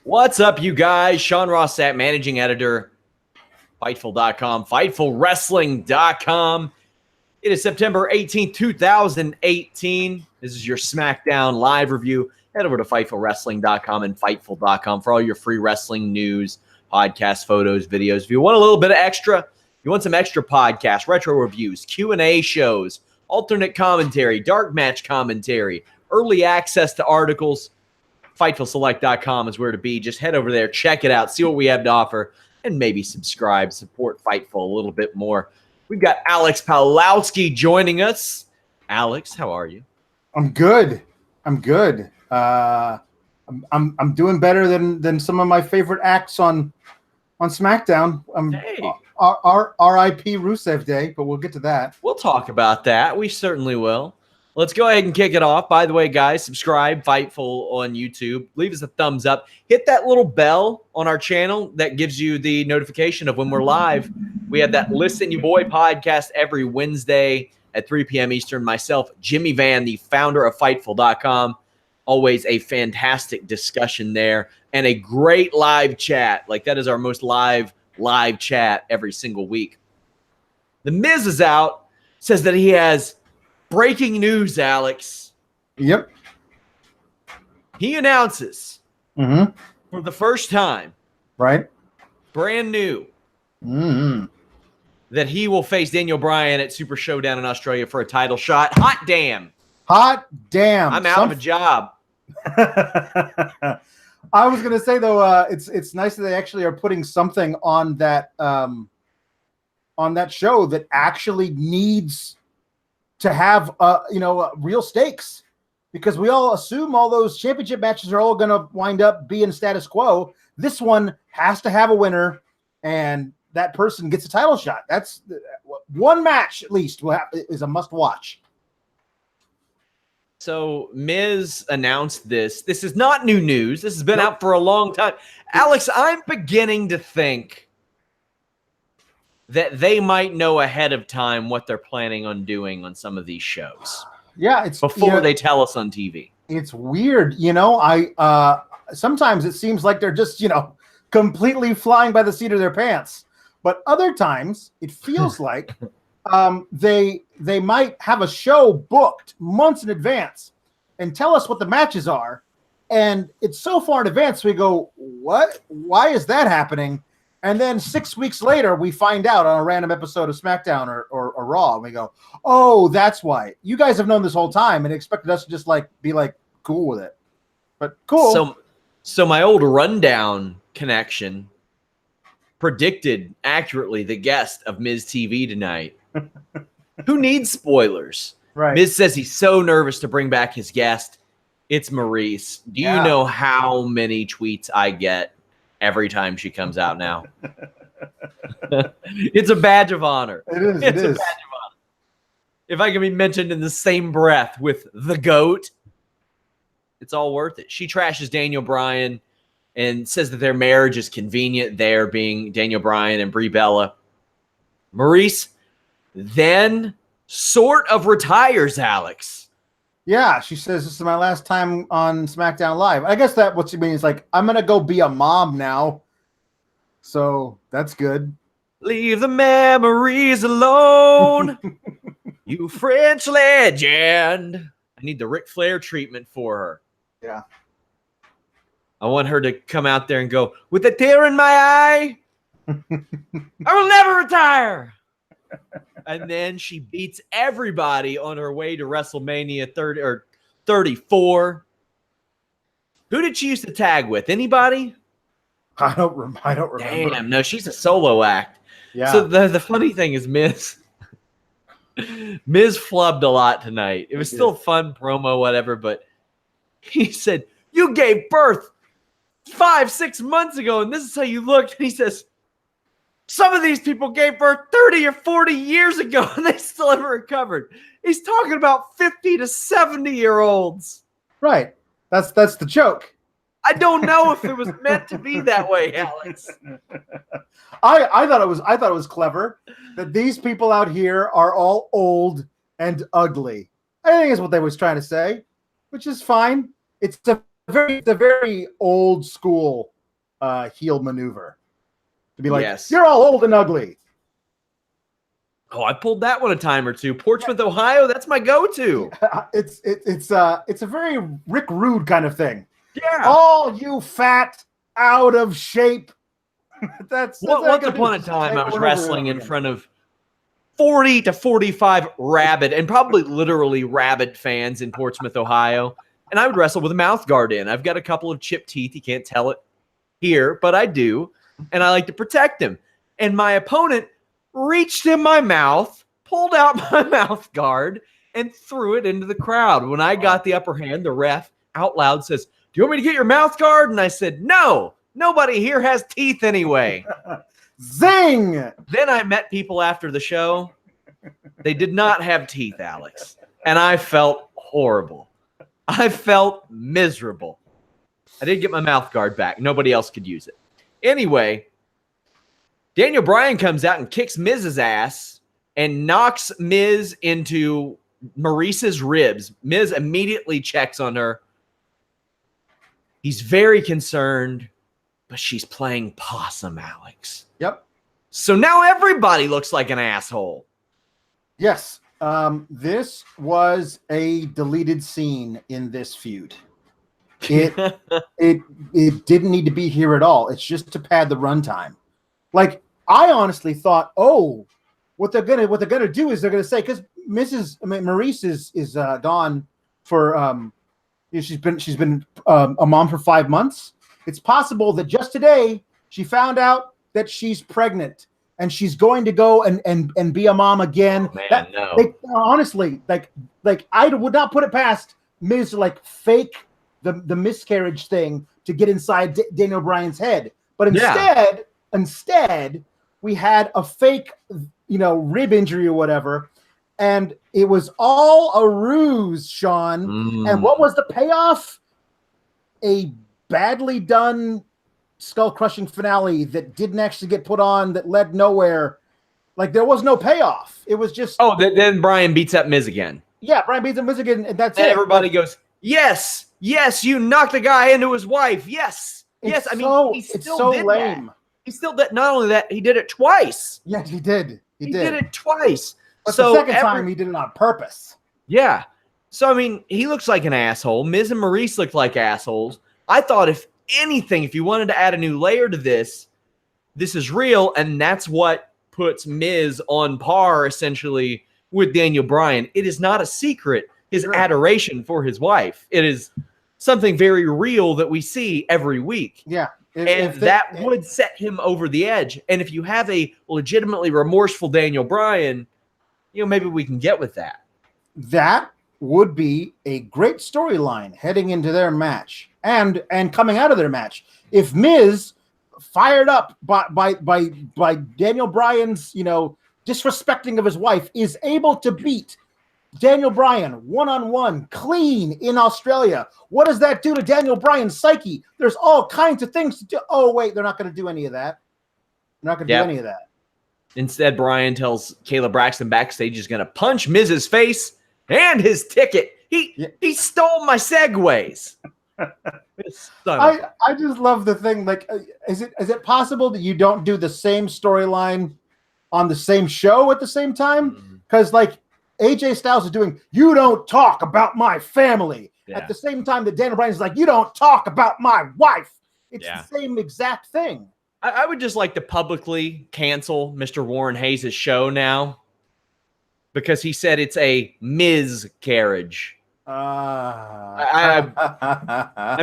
What's up, you guys? Sean Ross Sapp, managing editor, Fightful.com, FightfulWrestling.com. It is September 18th, 2018. This is your Smackdown live review. Head over to FightfulWrestling.com and Fightful.com for all your free wrestling news, podcasts, photos, videos. If you want a little bit of extra, you want some extra podcasts, retro reviews, Q&A shows, alternate commentary, dark match commentary, early access to articles, FightfulSelect.com is where to be. Just head over there, check it out, see what we have to offer, and maybe subscribe, support Fightful a little bit more. We've got Alex Pawlowski joining us. Alex, how are you? I'm good. I'm good. I'm doing better than some of my favorite acts on SmackDown. Hey. R.I.P. Rusev Day, but we'll get to that. We'll talk about that. We certainly will. Let's go ahead and kick it off. By the way, guys, subscribe, Fightful on YouTube. Leave us a thumbs up. Hit that little bell on our channel that gives you the notification of when we're live. We have that Listen You Boy podcast every Wednesday at 3 p.m. Eastern. Myself, Jimmy Van, the founder of Fightful.com. Always a fantastic discussion there and a great live chat. Like, that is our most live chat every single week. The Miz is out, says that he has breaking news, Alex. Yep. He announces for the first time, right, brand new, that he will face Daniel Bryan at Super Showdown in Australia for a title shot. Hot damn. Hot damn. I'm out of a job. I was going to say, though, it's nice that they actually are putting something on that show that actually needs to have real stakes, because we all assume all those championship matches are all going to wind up being status quo. This one has to have a winner, and that person gets a title shot. That's one match at least is a must watch. So Miz announced this. This is not new news. This has been out for a long time. Alex, I'm beginning to think that they might know ahead of time what they're planning on doing on some of these shows. Yeah, it's before they tell us on TV. It's weird, sometimes it seems like they're just, completely flying by the seat of their pants. But other times it feels like they might have a show booked months in advance and tell us what the matches are. And it's so far in advance, we go, what? Why is that happening? And then 6 weeks later, we find out on a random episode of SmackDown or Raw, and we go, oh, that's why. You guys have known this whole time and expected us to just be cool with it. But cool. So my old rundown connection predicted accurately the guest of Miz TV tonight. Who needs spoilers? Right. Miz says he's so nervous to bring back his guest. It's Maryse. Do you know how many tweets I get every time she comes out now? It's a badge of honor. It is. It's a badge of honor. If I can be mentioned in the same breath with the GOAT, it's all worth it. She trashes Daniel Bryan and says that their marriage is convenient, there being Daniel Bryan and Brie Bella. Maryse then sort of retires, Alex. Yeah, she says, this is my last time on SmackDown Live. I guess that what she means, I'm going to go be a mom now. So that's good. Leave the memories alone, you French legend. I need the Ric Flair treatment for her. Yeah. I want her to come out there and go, with a tear in my eye, I will never retire. And then she beats everybody on her way to WrestleMania 30 or 34. Who did she used to tag with? Anybody? I don't remember. Damn, no, she's a solo act. Yeah. So the funny thing is Miz flubbed a lot tonight. It was still a fun promo, whatever, but he said, you gave birth 5-6 months ago, and this is how you looked. And he says, some of these people gave birth 30 or 40 years ago, and they still haven't recovered. He's talking about 50 to 70-year-olds. Right. That's the joke. I don't know if it was meant to be that way, Alex. I thought it was clever that these people out here are all old and ugly. I think is what they was trying to say, which is fine. It's a it's a very old school heel maneuver to be like, Yes. you're all old and ugly. Oh, I pulled that one a time or two. Portsmouth, Ohio, that's my go-to. It's a very Rick Rude kind of thing. Yeah. All you fat, out of shape. That's Once upon a time, I was wrestling in front of 40 to 45 rabid, and probably literally rabid fans in Portsmouth, Ohio. And I would wrestle with a mouth guard in. I've got a couple of chipped teeth. You can't tell it here, but I do. And I like to protect him. And my opponent reached in my mouth, pulled out my mouth guard, and threw it into the crowd. When I got the upper hand, the ref out loud says, "Do you want me to get your mouth guard?" And I said, "No, nobody here has teeth anyway." Zing! Then I met people after the show. They did not have teeth, Alex. And I felt horrible. I felt miserable. I did get my mouth guard back. Nobody else could use it. Anyway, Daniel Bryan comes out and kicks Miz's ass and knocks Miz into Maryse's ribs. Miz immediately checks on her. He's very concerned, but she's playing possum, Alex. Yep. So now everybody looks like an asshole. Yes. This was a deleted scene in this feud. It didn't need to be here at all. It's just to pad the runtime. Like, I honestly thought, what they're gonna do is they're gonna say, because Maryse is gone for she's been a mom for 5 months. It's possible that just today she found out that she's pregnant and she's going to go and be a mom again. Oh, man, no. Honestly, like I would not put it past Miz to like fake the miscarriage thing to get inside Daniel Bryan's head. But instead, we had a fake, rib injury or whatever, and it was all a ruse, Sean. And what was the payoff? A badly done skull-crushing finale that didn't actually get put on, that led nowhere. Like, there was no payoff. It was just... Oh, then Bryan beats up Miz again. Yeah, Bryan beats up Miz again, and that's it. Everybody goes, yes, you knocked a guy into his wife. Yes. Yes, I mean, he still did lame. That. He still did. Not only that, he did it twice. Yes, he did. He did it twice. But the second time, he did it on purpose. Yeah. So, I mean, he looks like an asshole. Miz and Maryse looked like assholes. I thought, if anything, if you wanted to add a new layer to this, this is real, and that's what puts Miz on par, essentially, with Daniel Bryan. It is not a secret, his adoration for his wife. It is something very real that we see every week. Yeah. That would set him over the edge. And if you have a legitimately remorseful Daniel Bryan, maybe we can get with that. That would be a great storyline heading into their match and coming out of their match. If Miz, fired up by Daniel Bryan's, disrespecting of his wife, is able to beat Daniel Bryan one-on-one clean in Australia, what does that do to Daniel Bryan's psyche? There's all kinds of things to do. Oh, wait, they're not going to do any of that. They're not going to do any of that. Instead, Bryan tells Kayla Braxton backstage he's going to punch Miz's face and his ticket. He stole my segues. I just love the thing. Like, is it possible that you don't do the same storyline on the same show at the same time? Because AJ Styles is doing, "You don't talk about my family," at the same time that Daniel Bryan is like, "You don't talk about my wife." It's the same exact thing. I would just like to publicly cancel Mr. Warren Hayes' show now, because he said it's a Miz carriage. I'm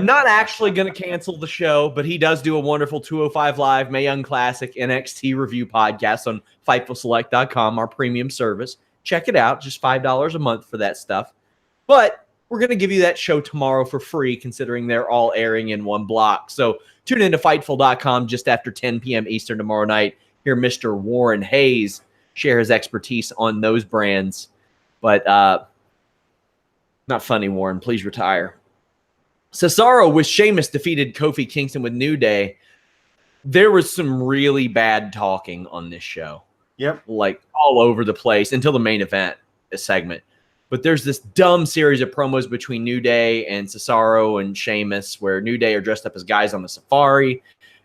not actually going to cancel the show, but he does do a wonderful 205 Live Mae Young Classic NXT review podcast on FightfulSelect.com, our premium service. Check it out. Just $5 a month for that stuff. But we're going to give you that show tomorrow for free, considering they're all airing in one block. So tune into Fightful.com just after 10 p.m. Eastern tomorrow night. Hear Mr. Warren Hayes share his expertise on those brands. But not funny, Warren. Please retire. Cesaro with Sheamus defeated Kofi Kingston with New Day. There was some really bad talking on this show. Yep. Like all over the place until the main event segment. But there's this dumb series of promos between New Day and Cesaro and Sheamus where New Day are dressed up as guys on the safari,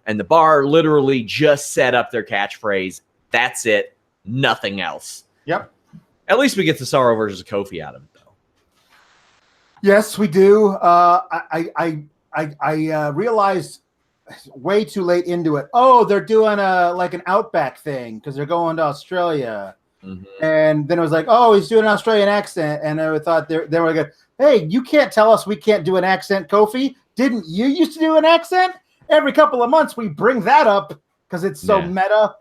and the bar literally just set up their catchphrase. That's it. Nothing else. Yep. At least we get Cesaro versus Kofi out of it, though. Yes, we do. I realized way too late into it. Oh, they're doing an Outback thing because they're going to Australia. Mm-hmm. And then it was like, oh, he's doing an Australian accent. And I thought they were like, hey, you can't tell us we can't do an accent, Kofi. Didn't you used to do an accent? Every couple of months we bring that up because it's so meta.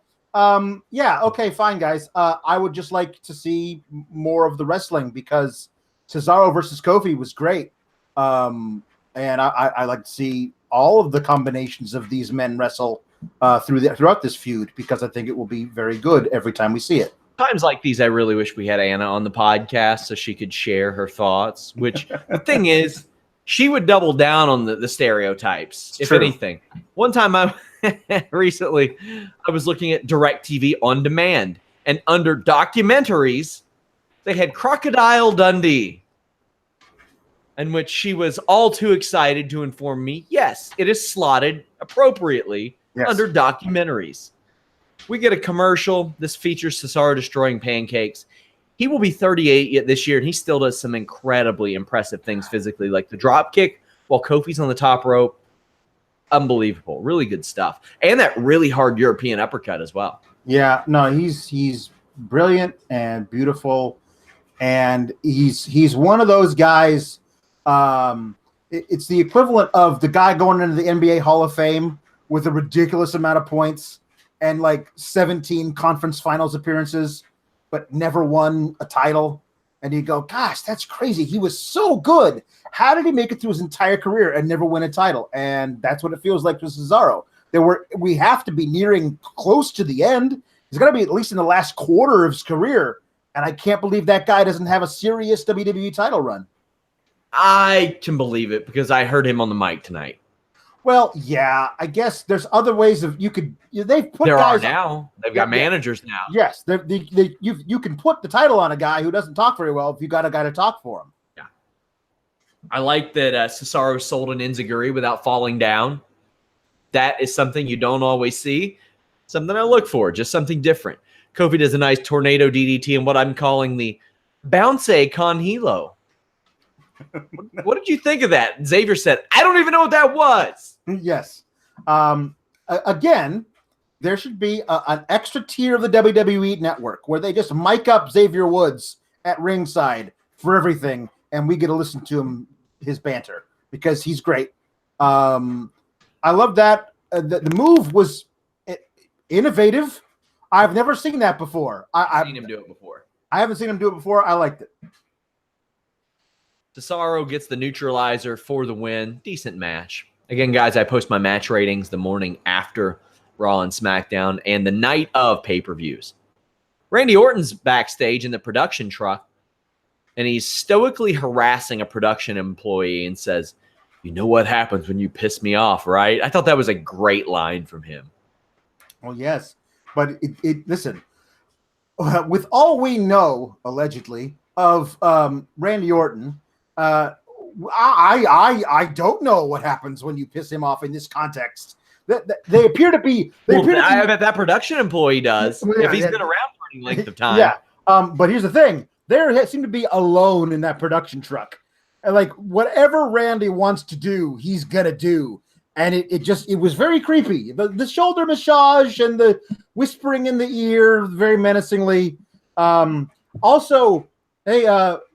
Yeah, okay, fine, guys. I would just like to see more of the wrestling because Cesaro versus Kofi was great. And I like to see all of the combinations of these men wrestle throughout this feud because I think it will be very good every time we see it. Times like these, I really wish we had Anna on the podcast so she could share her thoughts, which the thing is, she would double down on the stereotypes, if anything. One time recently, I was looking at DirecTV On Demand, and under documentaries, they had Crocodile Dundee, in which she was all too excited to inform me, yes, it is slotted appropriately under documentaries. We get a commercial. This features Cesaro destroying pancakes. He will be 38 this year, and he still does some incredibly impressive things physically, like the drop kick while Kofi's on the top rope. Unbelievable. Really good stuff. And that really hard European uppercut as well. Yeah, no, he's brilliant and beautiful, and he's one of those guys. It's the equivalent of the guy going into the NBA Hall of Fame with a ridiculous amount of points and like 17 conference finals appearances, but never won a title. And you go, gosh, that's crazy. He was so good. How did he make it through his entire career and never win a title? And that's what it feels like with Cesaro. We have to be nearing close to the end. He's got to be at least in the last quarter of his career. And I can't believe that guy doesn't have a serious WWE title run. I can believe it because I heard him on the mic tonight. Well, yeah, I guess there's other ways of they've put there guys are now. They've got managers now. Yes, you can put the title on a guy who doesn't talk very well if you got a guy to talk for him. Yeah, I like that Cesaro sold an enziguri without falling down. That is something you don't always see. Something I look for, just something different. Kofi does a nice tornado DDT and what I'm calling the bounce con hilo. What did you think of that? Xavier said, I don't even know what that was. Yes. Again, there should be an extra tier of the WWE network where they just mic up Xavier Woods at ringside for everything, and we get to listen to his banter because he's great. I love that. The move was innovative. I've never seen that before. I've seen him do it before. I haven't seen him do it before. I liked it. Cesaro gets the neutralizer for the win. Decent match. Again, guys, I post my match ratings the morning after Raw and SmackDown and the night of pay-per-views. Randy Orton's backstage in the production truck, and he's stoically harassing a production employee and says, you know what happens when you piss me off, right? I thought that was a great line from him. Well, yes. But listen, with all we know, allegedly, of Randy Orton, I don't know what happens when you piss him off in this context. They appear to be. I bet that production employee does if he's been around for any length of time. Yeah. But here's the thing: they seem to be alone in that production truck, and like whatever Randy wants to do, he's gonna do. And it was very creepy. The shoulder massage and the whispering in the ear, very menacingly. Also. Hey,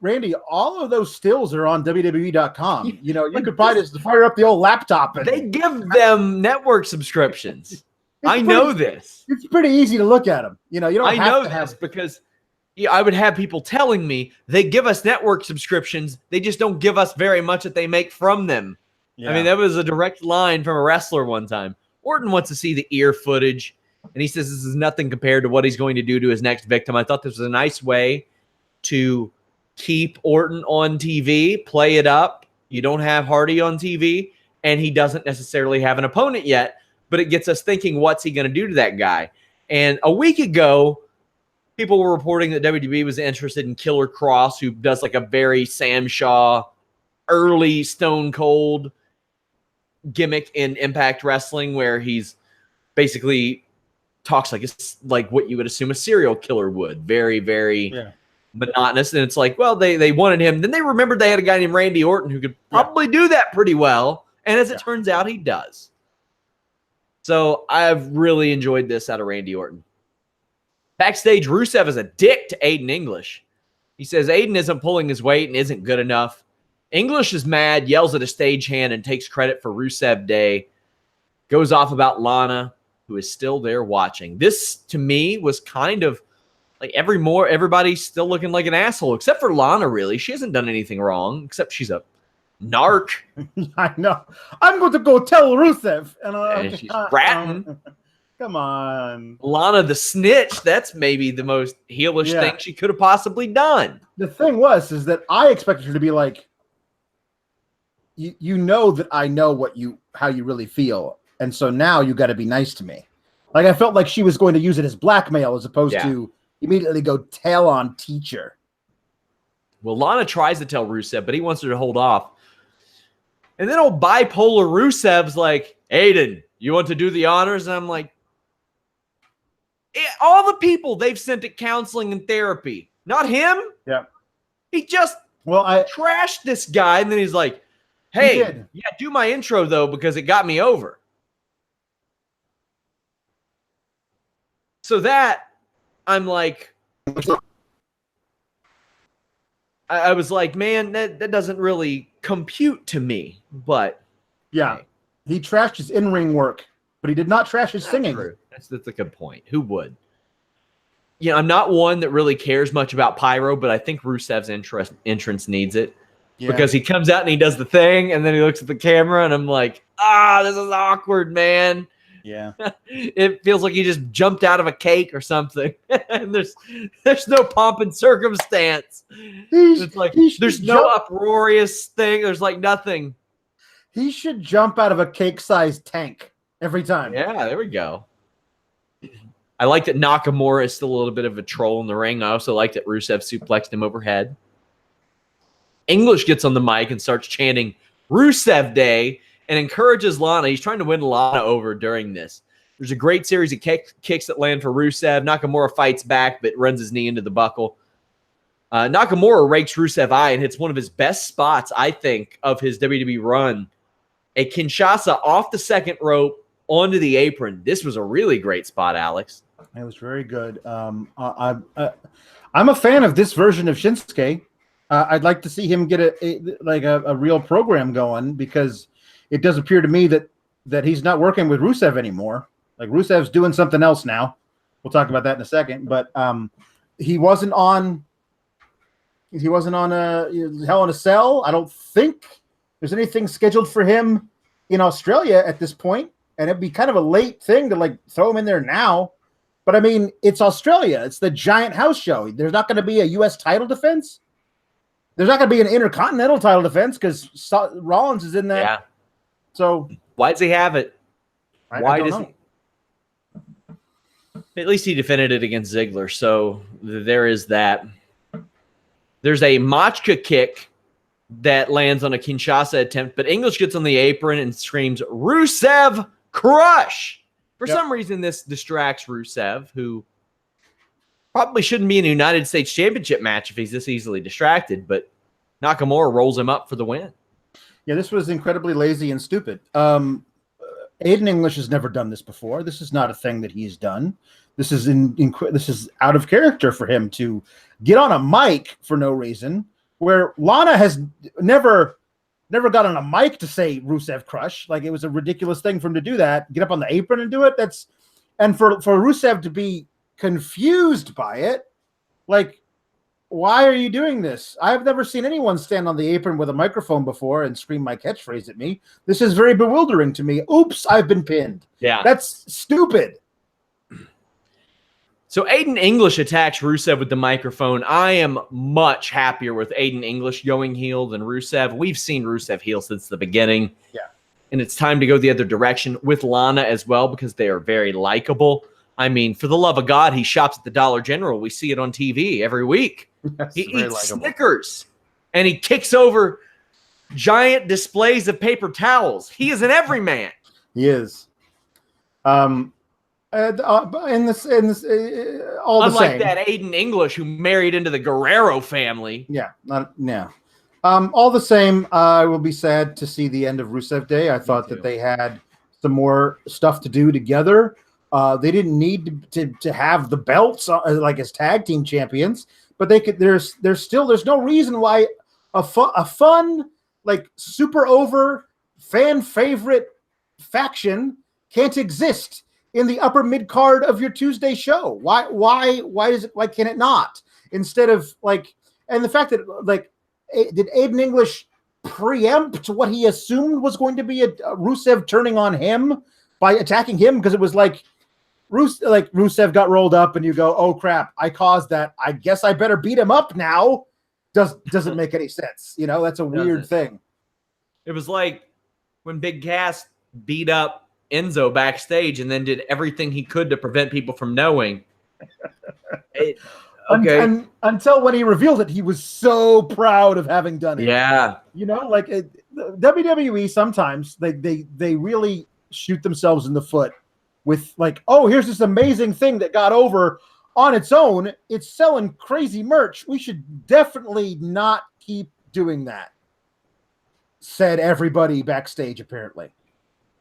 Randy, all of those stills are on WWE.com. You know, you could probably just fire up the old laptop. They give them network subscriptions. I know this. It's pretty easy to look at them. You know, you don't have to have because I would have people telling me they give us network subscriptions. They just don't give us very much that they make from them. Yeah. I mean, that was a direct line from a wrestler one time. Orton wants to see the ear footage, and he says this is nothing compared to what he's going to do to his next victim. I thought this was a nice way to keep Orton on TV, play it up. You don't have Hardy on TV, and he doesn't necessarily have an opponent yet, but it gets us thinking, what's he going to do to that guy? And a week ago, people were reporting that WWE was interested in Killer Cross, who does like a very Sam Shaw, early Stone Cold gimmick in Impact Wrestling, where he's basically talks like what you would assume a serial killer would. Very, very monotonous. And it's like, well, they wanted him. Then they remembered they had a guy named Randy Orton who could probably do that pretty well. And as it turns out, he does. So I've really enjoyed this out of Randy Orton. Backstage, Rusev is a dick to Aidan English. He says Aidan isn't pulling his weight and isn't good enough. English is mad, yells at a stagehand, and takes credit for Rusev Day. Goes off about Lana, who is still there watching. This, to me, was kind of like everybody's still looking like an asshole, except for Lana, really. She hasn't done anything wrong, except she's a narc. I know. I'm going to go tell Rusev. And she's ratting. Come on. Lana the snitch, that's maybe the most heelish thing she could have possibly done. The thing is that I expected her to be like, you know that I know how you really feel. And so now you got to be nice to me. Like, I felt like she was going to use it as blackmail as opposed to immediately go tell on teacher. Well, Lana tries to tell Rusev, but he wants her to hold off. And then old bipolar Rusev's like, Aidan, you want to do the honors? And I'm like, all the people they've sent to counseling and therapy, not him. Yeah. He just trashed this guy. And then he's like, hey, do my intro, though, because it got me over. So that, I'm like, I was like, man, that doesn't really compute to me. But yeah, he trashed his in-ring work, but he did not trash his singing. True. That's a good point. Who would? You know, I'm not one that really cares much about pyro, but I think Rusev's entrance needs it. Yeah. Because he comes out and he does the thing, and then he looks at the camera, and I'm like, this is awkward, man. Yeah. It feels like he just jumped out of a cake or something. And there's no pomp and circumstance. It's like there's no uproarious thing. There's like nothing. He should jump out of a cake-sized tank every time. Yeah, there we go. I like that Nakamura is still a little bit of a troll in the ring. I also like that Rusev suplexed him overhead. English gets on the mic and starts chanting Rusev Day and encourages Lana. He's trying to win Lana over during this. There's a great series of kicks that land for Rusev. Nakamura fights back, but runs his knee into the buckle. Nakamura rakes Rusev eye and hits one of his best spots, I think, of his WWE run. A Kinshasa off the second rope onto the apron. This was a really great spot, Alex. It was very good. I'm a fan of this version of Shinsuke. I'd like to see him get a real program going, because it does appear to me that he's not working with Rusev anymore. Like, Rusev's doing something else now. We'll talk about that in a second. But he wasn't on Hell in a Cell. I don't think there's anything scheduled for him in Australia at this point, and it'd be kind of a late thing to like throw him in there now. But I mean, it's Australia. It's the giant house show. There's not going to be a U.S. title defense. There's not going to be an Intercontinental title defense because Rollins is in that. Yeah. So why does he have it? Why does he? At least he defended it against Ziggler. So there is that. There's a Machka kick that lands on a Kinshasa attempt, but English gets on the apron and screams, Rusev crush. For some reason, this distracts Rusev, who probably shouldn't be in a United States Championship match if he's this easily distracted, but Nakamura rolls him up for the win. Yeah, this was incredibly lazy and stupid. Aidan English has never done this before. This is not a thing that he's done. This is this is out of character for him to get on a mic for no reason, where Lana has never got on a mic to say Rusev crush. Like, it was a ridiculous thing for him to do that. Get up on the apron and do it. And for Rusev to be confused by it, like, why are you doing this? I've never seen anyone stand on the apron with a microphone before and scream my catchphrase at me. This is very bewildering to me. Oops, I've been pinned. Yeah. That's stupid. So Aidan English attacks Rusev with the microphone. I am much happier with Aidan English going heel than Rusev. We've seen Rusev heel since the beginning. Yeah. And it's time to go the other direction with Lana as well, because they are very likable. I mean, for the love of God, he shops at the Dollar General. We see it on TV every week. He eats Snickers, and he kicks over giant displays of paper towels. He is an everyman. He is. Unlike that Aidan English who married into the Guerrero family. Yeah, all the same, I will be sad to see the end of Rusev Day. I thought that they had some more stuff to do together. They didn't need to have the belts like as tag team champions, but they could. There's no reason why a fun like super over fan favorite faction can't exist in the upper mid card of your Tuesday show. Why can't it not? Instead of like, and the fact that like, did Aidan English preempt what he assumed was going to be a Rusev turning on him by attacking him? Because it was like Rusev got rolled up and you go, oh crap, I caused that. I guess I better beat him up now. Doesn't make any sense. You know, that's a weird thing. It was like when Big Cass beat up Enzo backstage and then did everything he could to prevent people from knowing. Until when he revealed it, he was so proud of having done it. Yeah. You know, like WWE sometimes they really shoot themselves in the foot with like, oh, here's this amazing thing that got over on its own. It's selling crazy merch. We should definitely not keep doing that, said everybody backstage, apparently.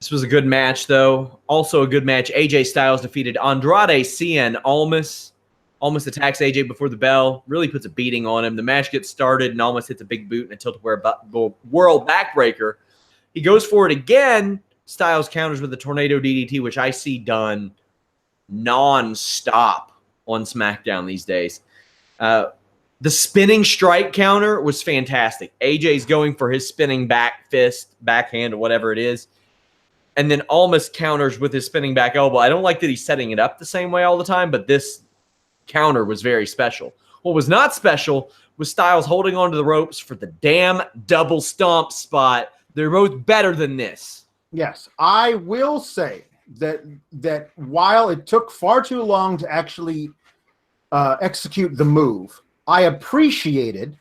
This was a good match, though. Also a good match. AJ Styles defeated Andrade Cien Almas. Almas attacks AJ before the bell, really puts a beating on him. The match gets started and Almas hits a big boot and a world backbreaker. He goes for it again. Styles counters with a tornado DDT, which I see done non-stop on SmackDown these days. The spinning strike counter was fantastic. AJ's going for his spinning back fist, backhand, or whatever it is. And then Almas counters with his spinning back elbow. I don't like that he's setting it up the same way all the time, but this counter was very special. What was not special was Styles holding onto the ropes for the damn double stomp spot. They're both better than this. Yes, I will say that while it took far too long to actually execute the move, I appreciated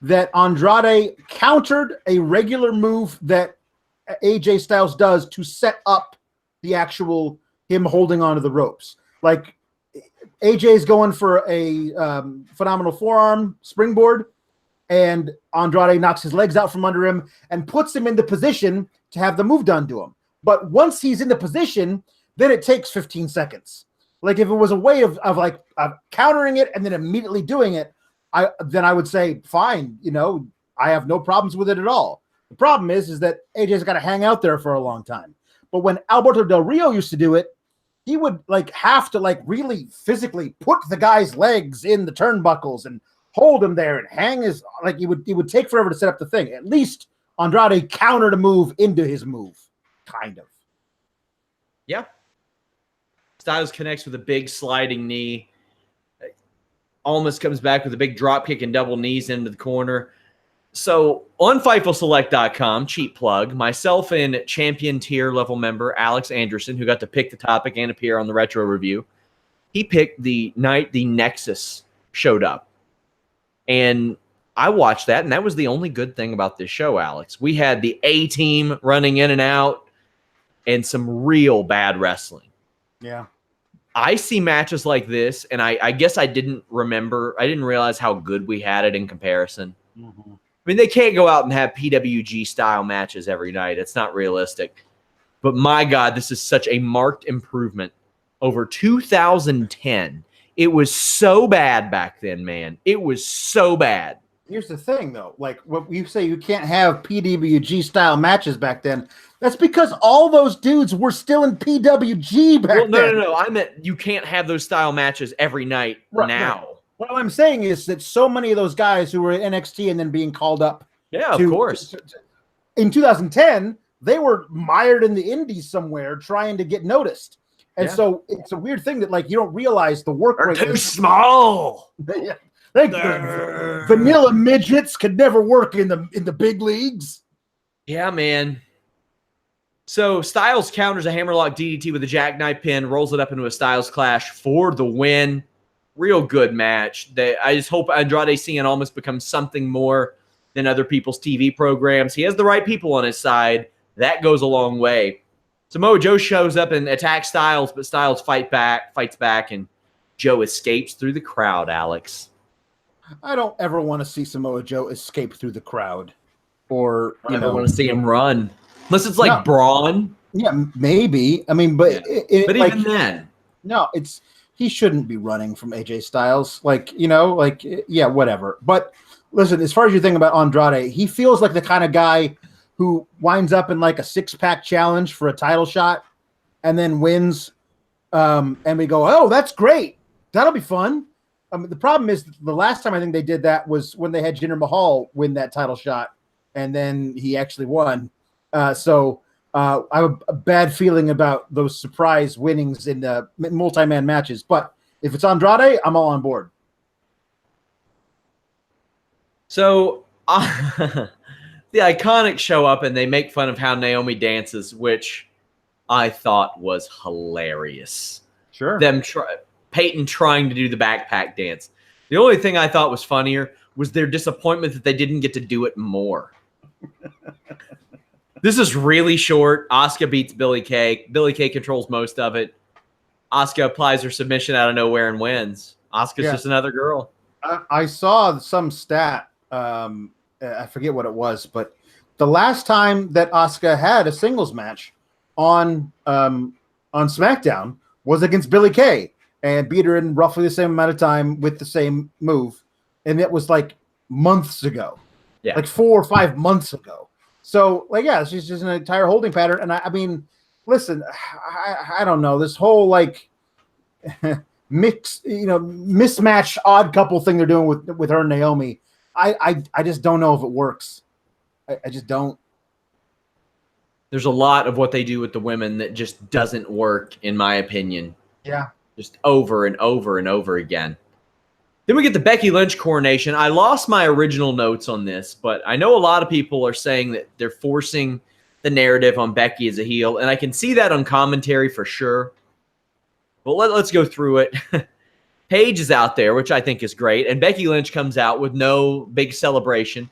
that Andrade countered a regular move that AJ Styles does to set up the actual him holding onto the ropes. Like AJ's going for a phenomenal forearm springboard, and Andrade knocks his legs out from under him and puts him in the position to have the move done to him. But once he's in the position, then it takes 15 seconds. Like if it was a way of countering it and then immediately doing it, then I would say, fine, you know, I have no problems with it at all. The problem is that AJ's got to hang out there for a long time. But when Alberto Del Rio used to do it, he would like have to like really physically put the guy's legs in the turnbuckles and hold him there and hang his, like he would take forever to set up the thing. At least Andrade countered a move into his move, kind of. Yeah. Styles connects with a big sliding knee. Almas comes back with a big drop kick and double knees into the corner. So on FightfulSelect.com, cheap plug, myself and champion tier level member Alex Anderson, who got to pick the topic and appear on the retro review, he picked the night the Nexus showed up. And I watched that, and that was the only good thing about this show, Alex. We had the A-team running in and out and some real bad wrestling. Yeah. I see matches like this, and I guess I didn't realize how good we had it in comparison. Mm-hmm. I mean, they can't go out and have PWG-style matches every night. It's not realistic. But my God, this is such a marked improvement over 2010. It was so bad back then, man. It was so bad. Here's the thing, though. Like, what you say you can't have PWG-style matches back then. That's because all those dudes were still in PWG back then. No. I meant you can't have those style matches every night now. Right. What I'm saying is that so many of those guys who were in NXT and then being called up. Yeah, of course. In 2010, they were mired in the indies somewhere trying to get noticed. And so it's a weird thing that, like, you don't realize the work rate. They're too small. Vanilla midgets could never work in the big leagues. Yeah, man. So Styles counters a hammerlock DDT with a jackknife pin, rolls it up into a Styles Clash for the win. Real good match. I just hope Andrade Cien almost becomes something more than other people's TV programs. He has the right people on his side. That goes a long way. Samoa Joe shows up and attacks Styles, but Styles fights back, and Joe escapes through the crowd, Alex. I don't ever want to see Samoa Joe escape through the crowd. Or, I never want to see him run. Unless it's like Braun. Yeah, maybe. I mean, but but even then. No, he shouldn't be running from AJ Styles. Yeah, whatever. But listen, as far as you think about Andrade, he feels like the kind of guy who winds up in like a 6-pack challenge for a title shot and then wins. And we go, oh, that's great. That'll be fun. The problem is the last time I think they did that was when they had Jinder Mahal win that title shot, and then he actually won. So I have a bad feeling about those surprise winnings in the multi-man matches. But if it's Andrade, I'm all on board. So the Iconics show up and they make fun of how Naomi dances, which I thought was hilarious. Sure. Peyton trying to do the backpack dance. The only thing I thought was funnier was their disappointment that they didn't get to do it more. This is really short. Asuka beats Billie Kay. Billie Kay controls most of it. Asuka applies her submission out of nowhere and wins. Asuka's just another girl. I saw some stat. I forget what it was, but the last time that Asuka had a singles match on SmackDown was against Billie Kay and beat her in roughly the same amount of time with the same move. And it was like months ago. Yeah. Like 4 or 5 months ago. So, she's just an entire holding pattern. And I mean, listen, I don't know. This whole mismatch odd couple thing they're doing with her and Naomi. I just don't know if it works. I just don't. There's a lot of what they do with the women that just doesn't work, in my opinion. Yeah. Just over and over and over again. Then we get the Becky Lynch coronation. I lost my original notes on this, but I know a lot of people are saying that they're forcing the narrative on Becky as a heel, and I can see that on commentary for sure. But let's go through it. Paige is out there, which I think is great, and Becky Lynch comes out with no big celebration,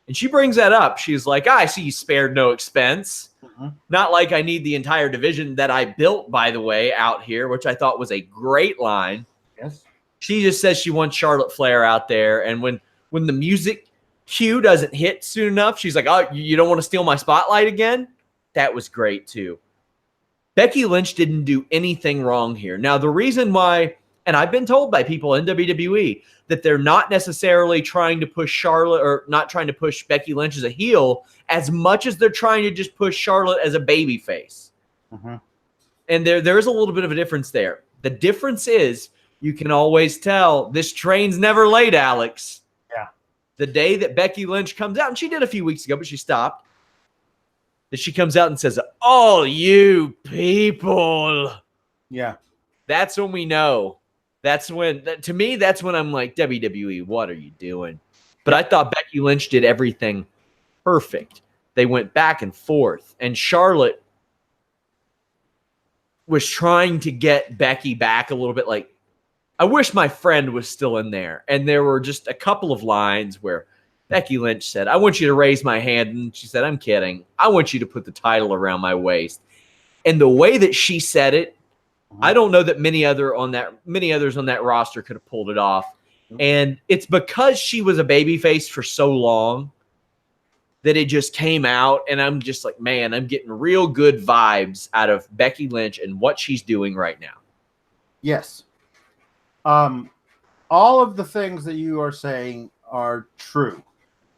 and she brings that up. She's like, I see you spared no expense. Mm-hmm. Not like I need the entire division that I built, by the way, out here, which I thought was a great line. Yes. She just says she wants Charlotte Flair out there, and when the music cue doesn't hit soon enough, she's like, oh, you don't want to steal my spotlight again? That was great, too. Becky Lynch didn't do anything wrong here. Now, the reason why, and I've been told by people in WWE that they're not necessarily trying to push Charlotte or not trying to push Becky Lynch as a heel as much as they're trying to just push Charlotte as a babyface. Mm-hmm. And there's a little bit of a difference there. The difference is you can always tell this train's never late, Alex. Yeah. The day that Becky Lynch comes out, and she did a few weeks ago, but she stopped, that she comes out and says, all you people. Yeah. That's when we know. That's when, to me, that's when I'm like, WWE, what are you doing? But I thought Becky Lynch did everything perfect. They went back and forth. And Charlotte was trying to get Becky back a little bit. Like, I wish my friend was still in there. And there were just a couple of lines where Becky Lynch said, I want you to raise my hand. And she said, I'm kidding. I want you to put the title around my waist. And the way that she said it, I don't know that many others on that roster could have pulled it off. And it's because she was a babyface for so long that it just came out. And I'm just like, man, I'm getting real good vibes out of Becky Lynch and what she's doing right now. Yes. All of the things that you are saying are true.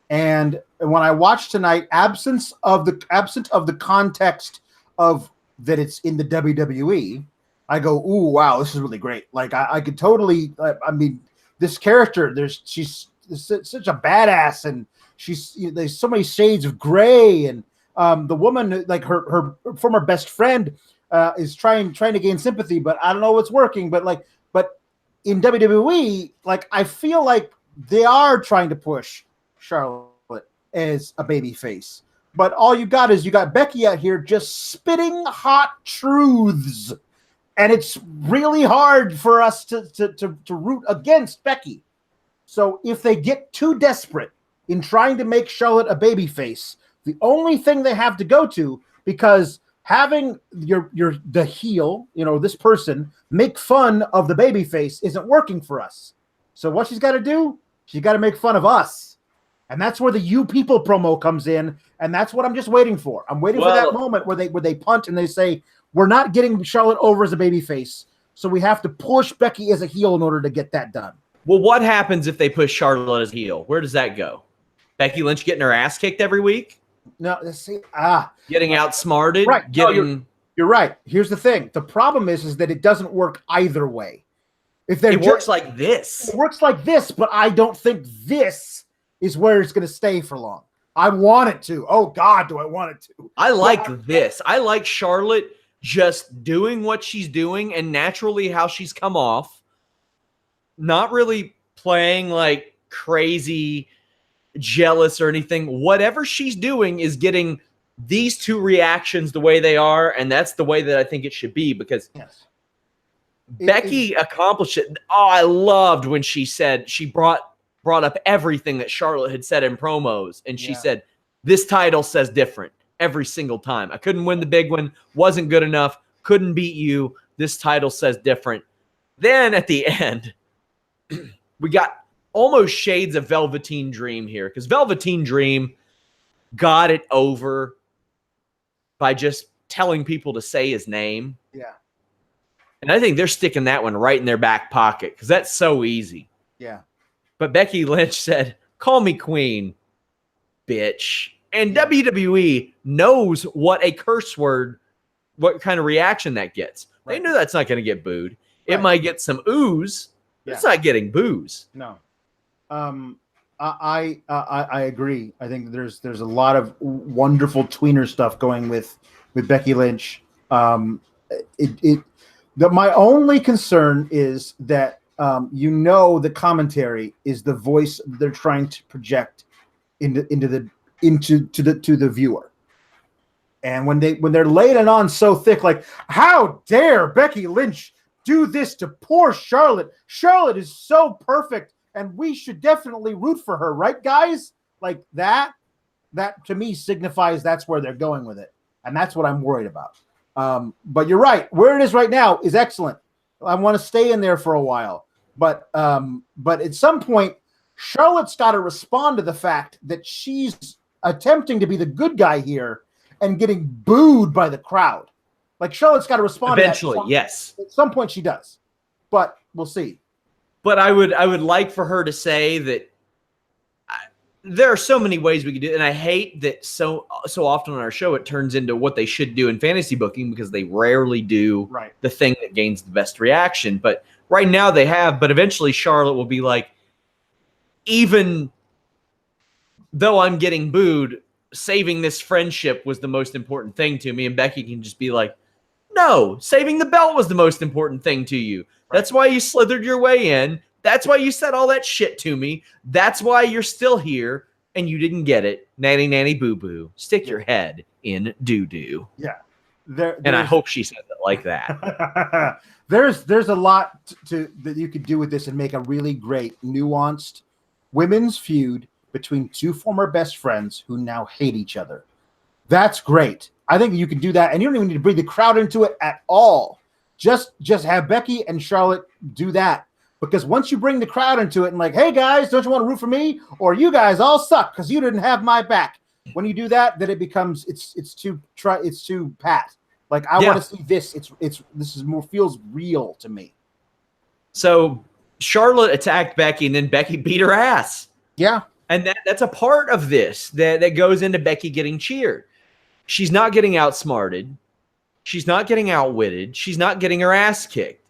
And when I watched tonight, absent of the context of that it's in the WWE, I go, ooh, wow, this is really great. Like I could totally, I mean, this character, she's such a badass, and there's so many shades of gray, and the woman, like her former best friend, is trying to gain sympathy, but I don't know what's working. But in WWE, like I feel like they are trying to push Charlotte as a baby face. But all you got is you got Becky out here just spitting hot truths. And it's really hard for us to root against Becky. So if they get too desperate in trying to make Charlotte a babyface, the only thing they have to go to, because having the heel, this person make fun of the babyface isn't working for us. So what she's got to do, she's got to make fun of us. And that's where the "you people" promo comes in, and that's what I'm just waiting for. I'm waiting for that moment where they punt and they say, we're not getting Charlotte over as a babyface, so we have to push Becky as a heel in order to get that done. Well, what happens if they push Charlotte as heel? Where does that go? Becky Lynch getting her ass kicked every week? No, let's see. Getting outsmarted? Right. Getting... You're right. Here's the thing. The problem is that it doesn't work either way. It works like this. It works like this, but I don't think this is where it's going to stay for long. I want it to. Oh, God, do I want it to. I like this. I like Charlotte just doing what she's doing and naturally how she's come off. Not really playing like crazy, jealous or anything. Whatever she's doing is getting these two reactions the way they are, and that's the way that I think it should be, because Becky accomplished it. Oh, I loved when she said she brought up everything that Charlotte had said in promos, and she said, this title says different every single time. I couldn't win the big one, wasn't good enough, couldn't beat you. This title says different. Then at the end, we got almost shades of Velveteen Dream here, because Velveteen Dream got it over by just telling people to say his name. Yeah. And I think they're sticking that one right in their back pocket, because that's so easy. Yeah. But Becky Lynch said, call me queen, bitch. And WWE knows what a curse word, what kind of reaction that gets. Right. They knew that's not going to get booed. Right. It might get some oohs. Yeah. It's not getting boos. No. I agree. I think there's a lot of wonderful tweener stuff going with Becky Lynch. My only concern is that the commentary is the voice they're trying to project to the viewer. And when they're laying it on so thick, like, how dare Becky Lynch do this to poor Charlotte? Charlotte is so perfect, and we should definitely root for her, right, guys? Like that to me signifies that's where they're going with it, and that's what I'm worried about. But you're right. Where it is right now is excellent. I want to stay in there for a while. But at some point, Charlotte's got to respond to the fact that she's attempting to be the good guy here and getting booed by the crowd. Like, Charlotte's got to respond eventually, to that. Yes. At some point she does. But we'll see. But I would like for her to say that there are so many ways we could do it, and I hate that so often on our show it turns into what they should do in fantasy booking, because they rarely do the thing that gains the best reaction. But right now they have, but eventually Charlotte will be like, even though I'm getting booed, saving this friendship was the most important thing to me. And Becky can just be like, no, saving the belt was the most important thing to you. Right. That's why you slithered your way in. That's why you said all that shit to me. That's why you're still here and you didn't get it. Nanny, nanny, boo, boo. Stick your head in doo doo. Yeah. And I hope she says it like that. There's a lot that you could do with this and make a really great, nuanced women's feud between two former best friends who now hate each other. That's great. I think you can do that, and you don't even need to bring the crowd into it at all. Just have Becky and Charlotte do that. Because once you bring the crowd into it and like, hey guys, don't you want to root for me? Or you guys all suck because you didn't have my back. When you do that, then it becomes it's too pat. Like, I want to see this. This is more feels real to me. So Charlotte attacked Becky, and then Becky beat her ass. Yeah. And that's a part of this that goes into Becky getting cheered. She's not getting outsmarted. She's not getting outwitted. She's not getting her ass kicked.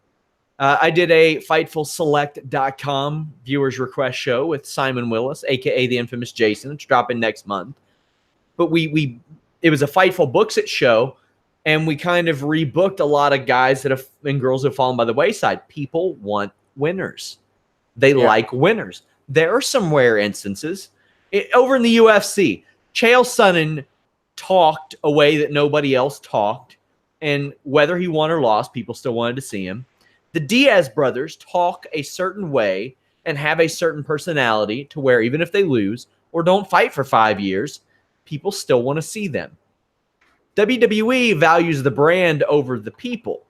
I did a FightfulSelect.com viewers request show with Simon Willis, a.k.a. the infamous Jason. It's dropping next month. But it was a Fightful Books It show, and we kind of rebooked a lot of guys and girls who have fallen by the wayside. People want winners. They like winners. There are some rare instances. Over in the UFC, Chael Sonnen talked a way that nobody else talked. And whether he won or lost, people still wanted to see him. The Diaz brothers talk a certain way and have a certain personality to where even if they lose or don't fight for 5 years, people still want to see them. WWE values the brand over the people.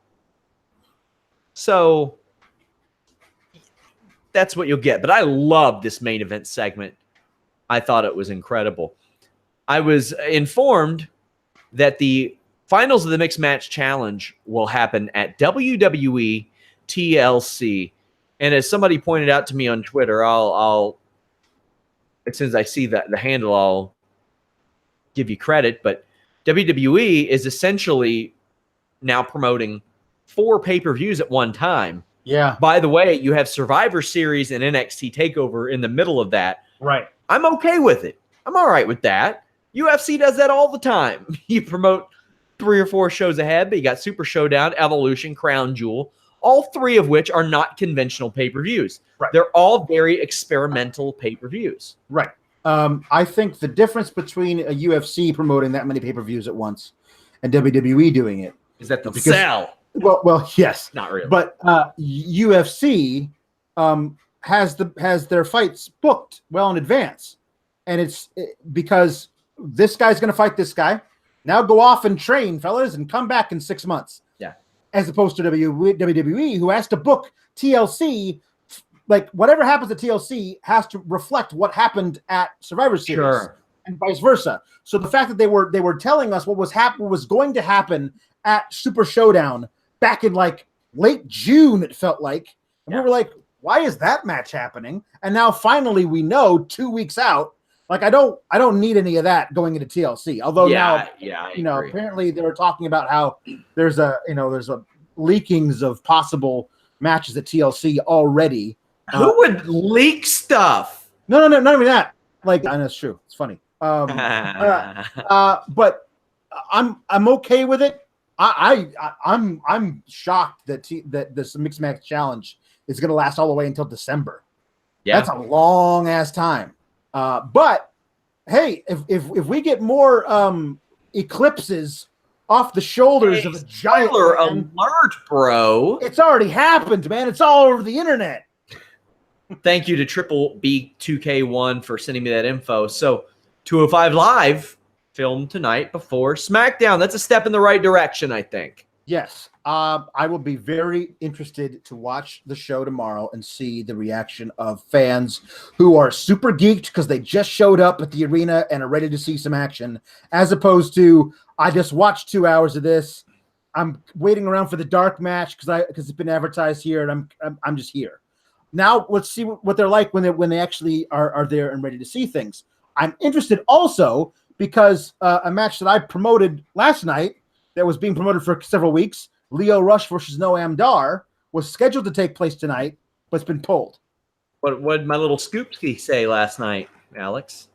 So that's what you'll get. But I love this main event segment. I thought it was incredible. I was informed that the finals of the Mixed Match Challenge will happen at WWE TLC. And as somebody pointed out to me on Twitter, I'll as soon as I see the handle, I'll give you credit. But WWE is essentially now promoting 4 pay-per-views at one time. Yeah. By the way, you have Survivor Series and NXT TakeOver in the middle of that. Right. I'm okay with it. I'm all right with that. UFC does that all the time. You promote 3 or 4 shows ahead, but you got Super Showdown, Evolution, Crown Jewel, all 3 of which are not conventional pay-per-views. Right. They're all very experimental pay-per-views. Right. I think the difference between a UFC promoting that many pay-per-views at once and WWE doing it is that the sell. Well, yes, not really. But UFC has their fights booked well in advance, and it's because this guy's going to fight this guy. Now go off and train, fellas, and come back in 6 months. Yeah. As opposed to WWE, who has to book TLC. Like, whatever happens at TLC has to reflect what happened at Survivor Series, Sure. and vice versa. So the fact that they were telling us what was going to happen at Super Showdown back in like late June, it felt like, and we were like, why is that match happening? And now finally we know 2 weeks out. Like, I don't need any of that going into TLC. Although now, apparently they were talking about how there's a leakings of possible matches at TLC already. Who would leak stuff? No, not even that. Like, I know it's true. It's funny. But I'm okay with it. I'm shocked that this Mixed Match Challenge is going to last all the way until December. Yeah, that's a long ass time. But hey, if we get more eclipses off the shoulders of a giant, alert, bro! It's already happened, man. It's all over the internet. Thank you to Triple B2K1 for sending me that info. So 205 Live filmed tonight before SmackDown. That's a step in the right direction, I think. Yes. I will be very interested to watch the show tomorrow and see the reaction of fans who are super geeked because they just showed up at the arena and are ready to see some action, as opposed to, I just watched 2 hours of this. I'm waiting around for the dark match because it's been advertised here, and I'm just here. Now let's see what they're like when they actually are there and ready to see things. I'm interested also because a match that I promoted last night that was being promoted for several weeks, Lio Rush versus Noam Dar, was scheduled to take place tonight, but it's been pulled. What did my little Scoopski say last night, Alex?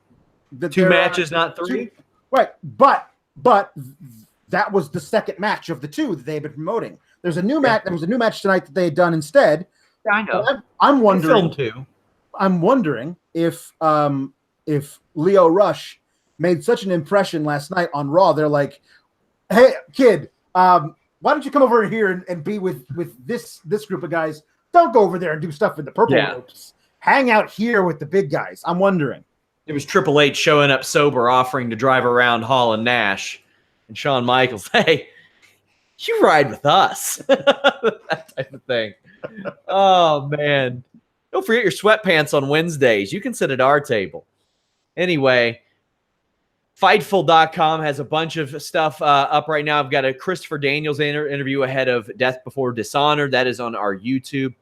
Two matches, not 3? Right, but that was the second match of the 2 that they've been promoting. There's a new match. There was a new match tonight that they had done instead. I know. I'm wondering. Too. I'm wondering if Lio Rush made such an impression last night on Raw. They're like, "Hey, kid, why don't you come over here and be with this group of guys? Don't go over there and do stuff in the purple ropes. Hang out here with the big guys." I'm wondering. It was Triple H showing up sober, offering to drive around Hall and Nash, and Shawn Michaels, "Hey, you ride with us." That type of thing. Oh, man. Don't forget your sweatpants on Wednesdays. You can sit at our table. Anyway, Fightful.com has a bunch of stuff up right now. I've got a Christopher Daniels interview ahead of Death Before Dishonor. That is on our YouTube.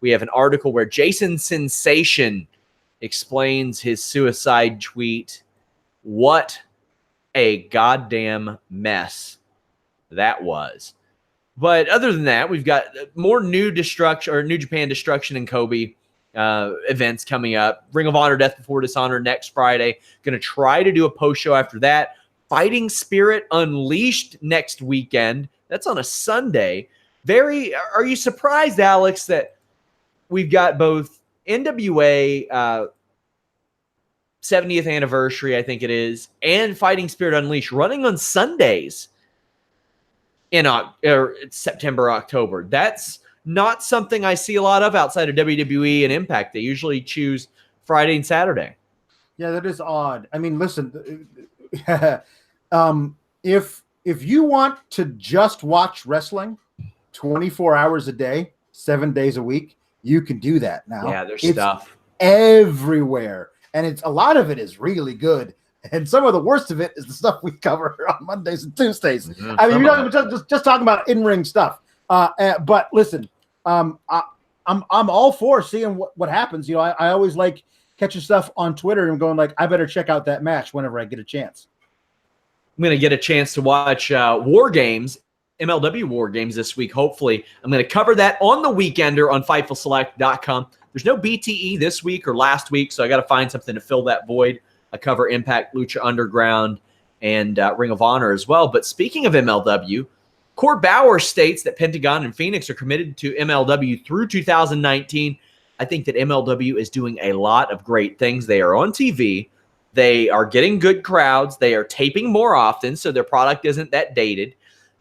We have an article where Jason Sensation explains his suicide tweet. What a goddamn mess that was. But other than that, we've got more New Japan Destruction and Kobe events coming up. Ring of Honor Death Before Dishonor next Friday. Going to try to do a post show after that. Fighting Spirit Unleashed next weekend. That's on a Sunday. Are you surprised, Alex, that we've got both NWA 70th anniversary, I think it is, and Fighting Spirit Unleashed running on Sundays in September, October. That's not something I see a lot of outside of WWE and Impact. They usually choose Friday and Saturday. Yeah, that is odd. I mean, listen, if you want to just watch wrestling 24 hours a day, 7 days a week, you can do that now. Yeah, there's stuff everywhere, and a lot of it is really good. And some of the worst of it is the stuff we cover on Mondays and Tuesdays. Mm-hmm. I mean, you're not just talking about in-ring stuff. But listen, I'm all for seeing what happens. You know, I always like catching stuff on Twitter and going like, I better check out that match whenever I get a chance. I'm going to get a chance to watch War Games, MLW War Games this week, hopefully. I'm going to cover that on the Weekender on FightfulSelect.com. There's no BTE this week or last week, so I got to find something to fill that void. I cover Impact, Lucha Underground, and Ring of Honor as well. But speaking of MLW, Court Bauer states that Pentagon and Phoenix are committed to MLW through 2019. I think that MLW is doing a lot of great things. They are on TV. They are getting good crowds. They are taping more often, so their product isn't that dated.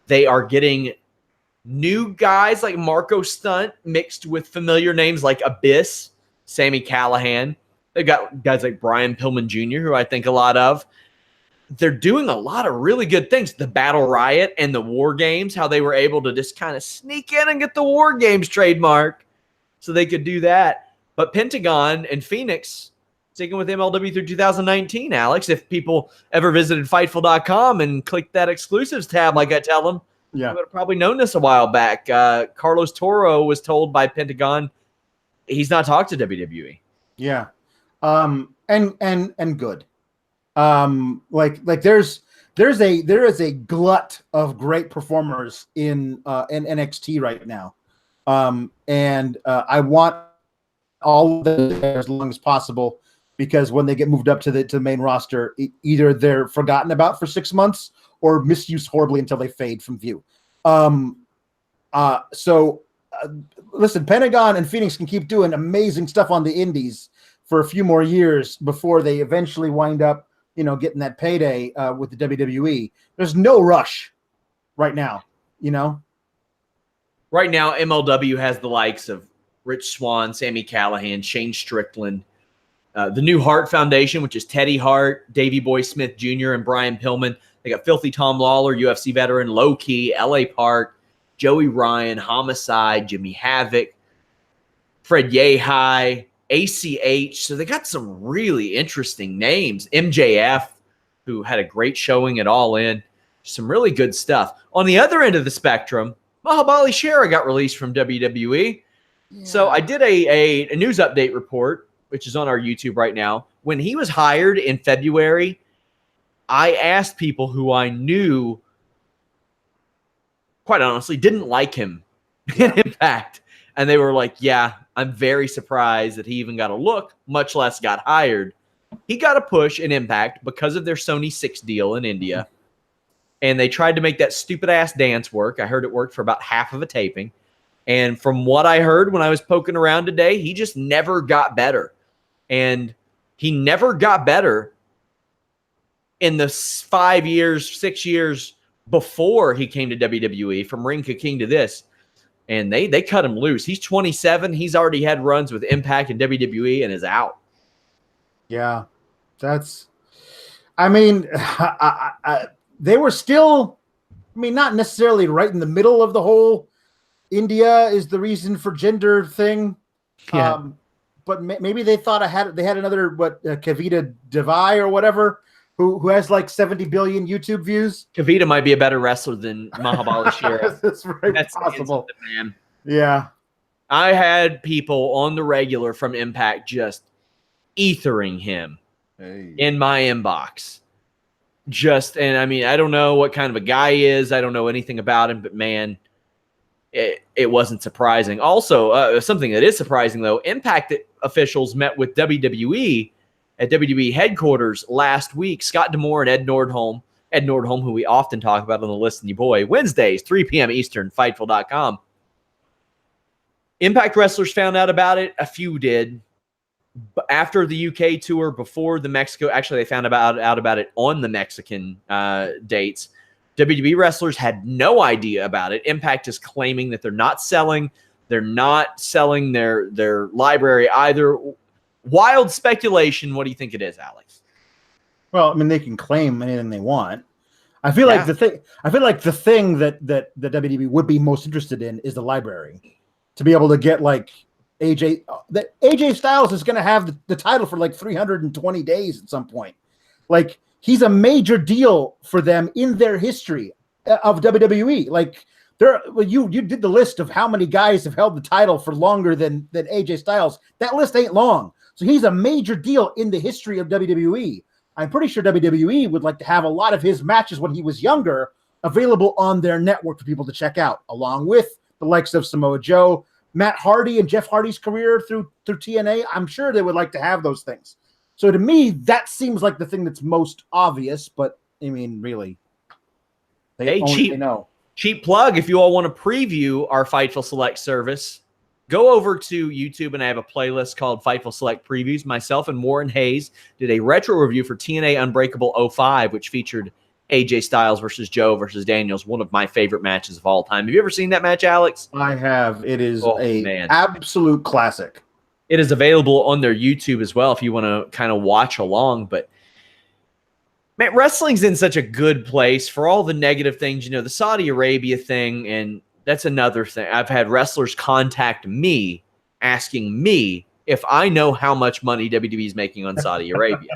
They are getting new guys like Marco Stunt mixed with familiar names like Abyss, Sami Callihan. They've got guys like Brian Pillman Jr., who I think a lot of. They're doing a lot of really good things. The Battle Riot and the War Games, how they were able to just kind of sneak in and get the War Games trademark so they could do that. But Pentagon and Phoenix sticking with MLW through 2019, Alex. If people ever visited Fightful.com and clicked that exclusives tab like I tell them, you would have probably known this a while back. Carlos Toro was told by Pentagon he's not talked to WWE. Yeah. And good. Like there is a glut of great performers in NXT right now. And I want all of them there as long as possible, because when they get moved up to the main roster, either they're forgotten about for 6 months or misused horribly until they fade from view. Listen, Pentagon and Phoenix can keep doing amazing stuff on the indies for a few more years before they eventually wind up, getting that payday with the WWE. There's no rush right now, Right now, MLW has the likes of Rich Swann, Sami Callihan, Shane Strickland, the New Hart Foundation, which is Teddy Hart, Davey Boy Smith Jr., and Brian Pillman. They got Filthy Tom Lawler, UFC veteran, Low Key, LA Park, Joey Ryan, Homicide, Jimmy Havoc, Fred Yehai, ACH. So they got some really interesting names. MJF, who had a great showing at All In. Some really good stuff. On the other end of the spectrum, Mahabali Shera got released from WWE. Yeah. So I did a news update report, which is on our YouTube right now. When he was hired in February, I asked people who I knew, quite honestly, didn't like him in Impact. And they were like, yeah, I'm very surprised that he even got a look, much less got hired. He got a push in Impact because of their Sony 6 deal in India. And they tried to make that stupid-ass dance work. I heard it worked for about half of a taping. And from what I heard when I was poking around today, he just never got better. And he never got better in the 5 years, 6 years before he came to WWE, from Ring Ka King to this. And they cut him loose. He's 27. He's already had runs with Impact and WWE and is out. Yeah, they were still, not necessarily right in the middle of the whole India is the reason for gender thing. Yeah. But maybe they thought they had another, Kavita Devai or whatever, who has like 70 billion YouTube views. Kavita might be a better wrestler than Mahabali Shera. That's possible. Man. Yeah. I had people on the regular from Impact just ethering him in my inbox. I don't know what kind of a guy he is. I don't know anything about him, but man, it wasn't surprising. Also, something that is surprising, though, Impact officials met with WWE at WWE headquarters last week. Scott D'Amore and Ed Nordholm, who we often talk about on the Listen You Boy, Wednesdays, 3 p.m. Eastern, Fightful.com. Impact wrestlers found out about it. A few did. after the UK tour, before the Mexico, actually they found out about it on the Mexican dates. WWE wrestlers had no idea about it. Impact is claiming that they're not selling their library either. Wild speculation. What do you think it is, Alex? Well, I mean, they can claim anything they want. I feel like the thing that the WWE would be most interested in is the library, to be able to get like AJ Styles is going to have the title for like 320 days at some point. Like, he's a major deal for them in their history of WWE. Like, you did the list of how many guys have held the title for longer than AJ Styles. That list ain't long. So he's a major deal in the history of WWE. I'm pretty sure WWE would like to have a lot of his matches when he was younger available on their network for people to check out, along with the likes of Samoa Joe, Matt Hardy, and Jeff Hardy's career through TNA. I'm sure they would like to have those things. So to me, that seems like the thing that's most obvious. But I mean, really, they know. Cheap plug. If you all want to preview our Fightful Select service, go over to YouTube, and I have a playlist called Fightful Select Previews. Myself and Warren Hayes did a retro review for TNA Unbreakable 05, which featured AJ Styles versus Joe versus Daniels, one of my favorite matches of all time. Have you ever seen that match, Alex? I have. It is absolute classic. It is available on their YouTube as well if you want to kind of watch along. But man, wrestling's in such a good place for all the negative things. You know, the Saudi Arabia thing, and that's another thing. I've had wrestlers contact me asking me if I know how much money WWE is making on Saudi Arabia.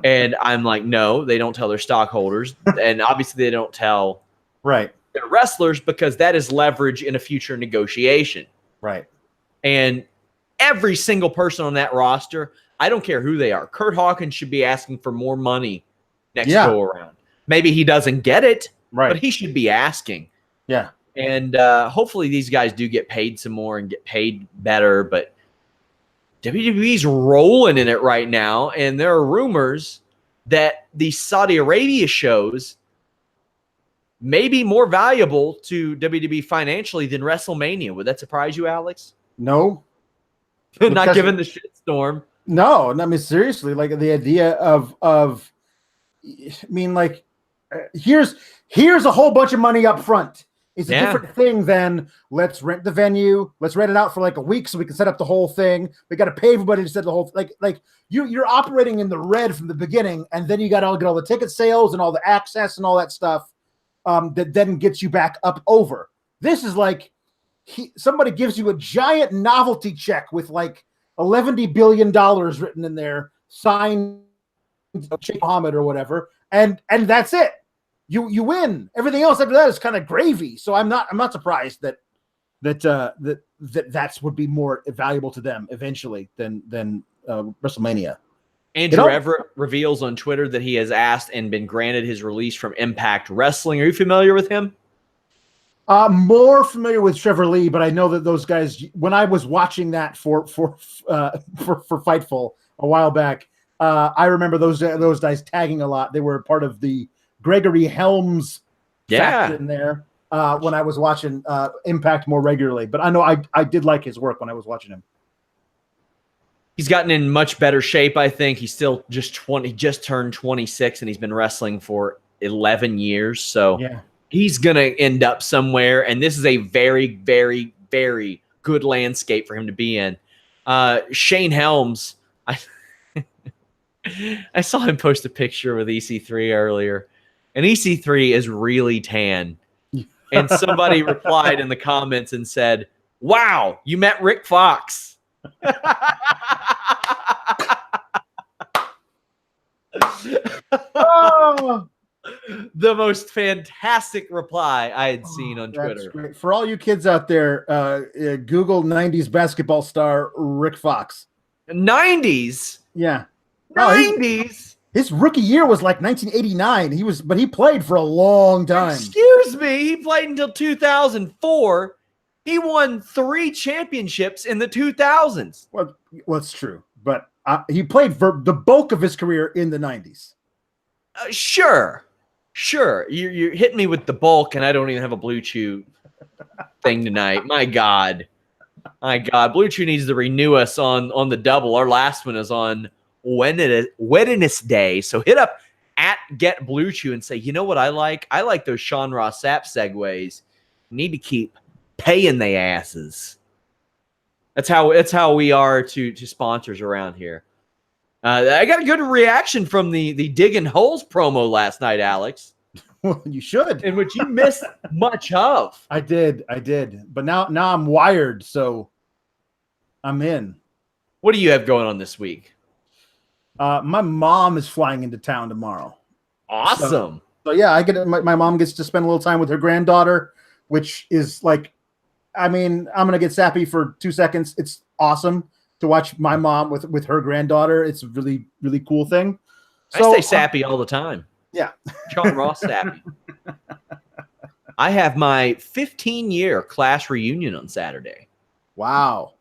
And I'm like, no, they don't tell their stockholders. And obviously they don't tell their wrestlers, because that is leverage in a future negotiation. Right. And every single person on that roster, I don't care who they are, Kurt Hawkins should be asking for more money next go around. Maybe he doesn't get it, but he should be asking. Yeah. And hopefully these guys do get paid some more and get paid better. But WWE's rolling in it right now, and there are rumors that the Saudi Arabia shows may be more valuable to WWE financially than WrestleMania. Would that surprise you, Alex? No. Not given the shitstorm. No, I mean, seriously, like the idea of I mean, like, here's a whole bunch of money up front. It's a different thing than let's rent the venue, let's rent it out for like a week so we can set up the whole thing. We got to pay everybody to set the whole like you're operating in the red from the beginning, and then you got to get all the ticket sales and all the access and all that stuff that then gets you back up over. This is like somebody gives you a giant novelty check with like $11 billion written in there, signed Sheikh Mohammed or whatever, and that's it. You win. Everything else after that is kind of gravy. So I'm not surprised that would be more valuable to them eventually than WrestleMania. Andrew Everett reveals on Twitter that he has asked and been granted his release from Impact Wrestling. Are you familiar with him? More familiar with Trevor Lee, but I know that those guys, when I was watching that for Fightful a while back, I remember those guys tagging a lot. They were part of the Gregory Helms faction there when I was watching Impact more regularly. But I know I did like his work when I was watching him. He's gotten in much better shape, I think. He's still just turned 26, and he's been wrestling for 11 years. So he's going to end up somewhere, and this is a very, very, very good landscape for him to be in. Shane Helms, I saw him post a picture with EC3 earlier, and EC3 is really tan. And somebody replied in the comments and said, "Wow, you met Rick Fox." Oh, the most fantastic reply I had seen on Twitter. Great. For all you kids out there, Google 90s basketball star Rick Fox. 90s? Yeah. 90s? His rookie year was like 1989. But he played for a long time. Excuse me. He played until 2004. He won 3 championships in the 2000s. Well, that's true. But he played for the bulk of his career in the 90s. Sure. You're hitting me with the bulk, and I don't even have a Blue Chew thing tonight. My God. My God, Blue Chew needs to renew us on the double. Our last one is on Wednesday. So hit up at Get Blue Chew and say, you know what I like? I like those Sean Ross Sapp segues. Need to keep paying they asses. That's how we are to sponsors around here. I got a good reaction from the Digging Holes promo last night, Alex. Well, you should. In which you missed much of. I did. But now I'm wired, so I'm in. What do you have going on this week? My mom is flying into town tomorrow. Awesome. So yeah, I get my mom gets to spend a little time with her granddaughter, which is like, I mean, I'm gonna get sappy for 2 seconds. It's awesome to watch my mom with her granddaughter. It's a really, really cool thing. So, I say sappy all the time. Yeah. Sean Ross sappy. I have my 15-year class reunion on Saturday. Wow.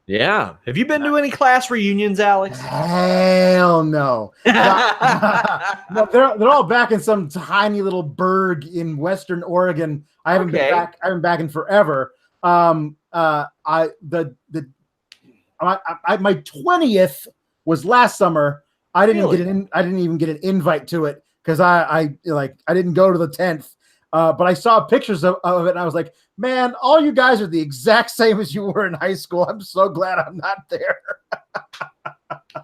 Yeah. Have you been to any class reunions, Alex? Hell no. No, they're all back in some tiny little burg in Western Oregon. I haven't been back in forever. My 20th was last summer. I didn't even get an invite to it because I didn't go to the 10th. But I saw pictures of it and I was like, man, all you guys are the exact same as you were in high school. I'm so glad I'm not there.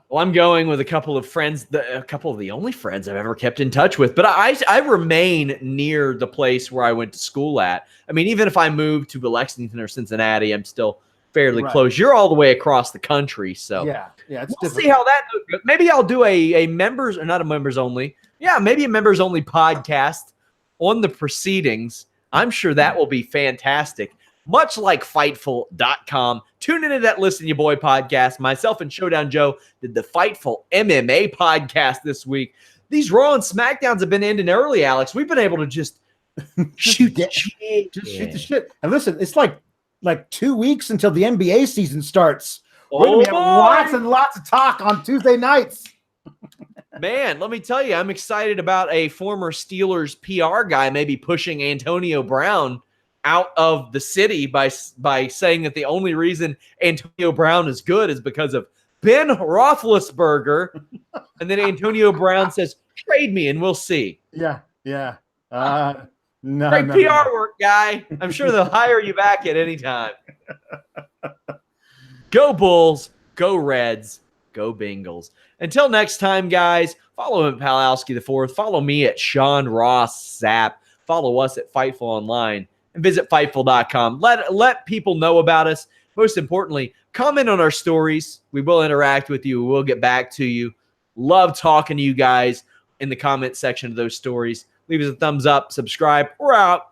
Well, I'm going with a couple of friends, a couple of the only friends I've ever kept in touch with. But I remain near the place where I went to school at. I mean, even if I moved to Lexington or Cincinnati, I'm still fairly close. You're all the way across the country. So yeah, we'll see how that goes. Maybe I'll do a members, or not a members only. Yeah, maybe a members only podcast on the proceedings. I'm sure that will be fantastic. Much like Fightful.com. Tune into that Listen Ya Boy podcast. Myself and Showdown Joe did the Fightful MMA podcast this week. These Raw and Smackdowns have been ending early, Alex. We've been able to just shoot the shit. And listen, it's like 2 weeks until the NBA season starts. Oh, we're going to have lots and lots of talk on Tuesday nights. Man, let me tell you, I'm excited about a former Steelers PR guy maybe pushing Antonio Brown out of the city by saying that the only reason Antonio Brown is good is because of Ben Roethlisberger. And then Antonio Brown says, trade me and we'll see. Yeah. Great PR work, guy. I'm sure they'll hire you back at any time. Go Bulls, go Reds, go Bengals. Until next time, guys, follow him at Pawlowski the Fourth. Follow me at Sean Ross Sapp. Follow us at Fightful Online and visit Fightful.com. Let people know about us. Most importantly, comment on our stories. We will interact with you. We'll get back to you. Love talking to you guys in the comment section of those stories. Leave us a thumbs up, subscribe. We're out.